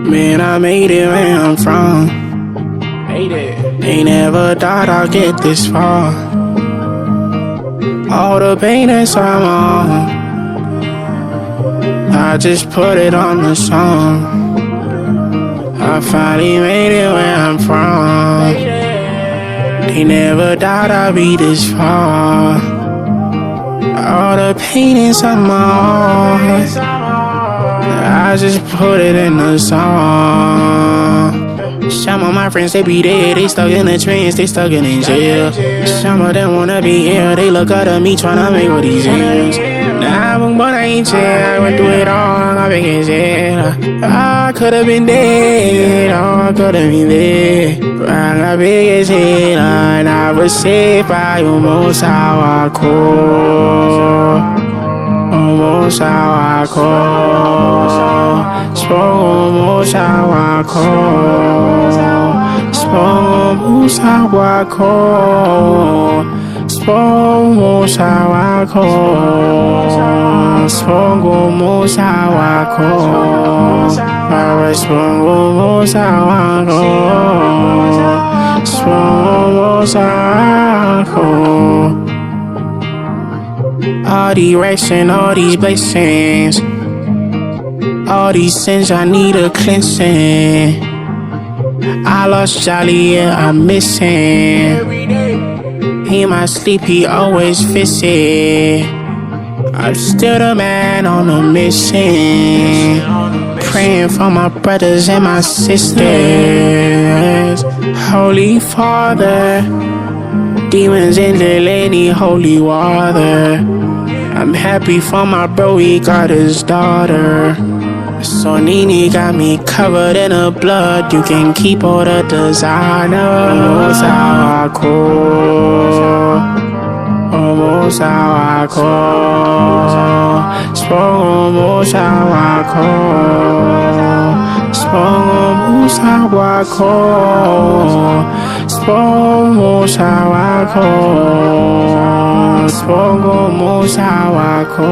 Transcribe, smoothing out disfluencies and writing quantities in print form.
Man, I made it where I'm from. Ain't never thought I'd get this far. All the pain inside my heart, I just put it on the song. I finally made it where I'm from. They never thought I'd be this far. All the pain inside my heart, I just put it in the song. Some of my friends, they be dead, they stuck in the trance, they stuck in jail. Some of them wanna be here, they look up to me tryna make what these ends. Nah, but I ain't jail, I went through it all, I been in jail. I could've been dead, oh, I could've been dead. But I got big as hell, and I was saved by Umusa, Wakho. Umusa, Wakho. Umusa, Wakho. Umusa, Wakho. Umusa, Wakho. Umusa, Wakho. Umusa, Wakho. Umusa, Wakho. All the racks and all these blessings, all these sins I need a cleansing. I lost Jolly, yeah, I'm missing. In my sleep, he always fits it. I'm still the man on a mission, praying for my brothers and my sisters. Holy Father, demons in the lady, holy water. I'm happy for my bro, he got his daughter. So Nini got me covered in her blood. You can keep all the designer. Umusa, Wakho. Umusa, Wakho. Umusa, Wakho. Umusa, Wakho. Umusa, Wakho. Umusa, Wakho.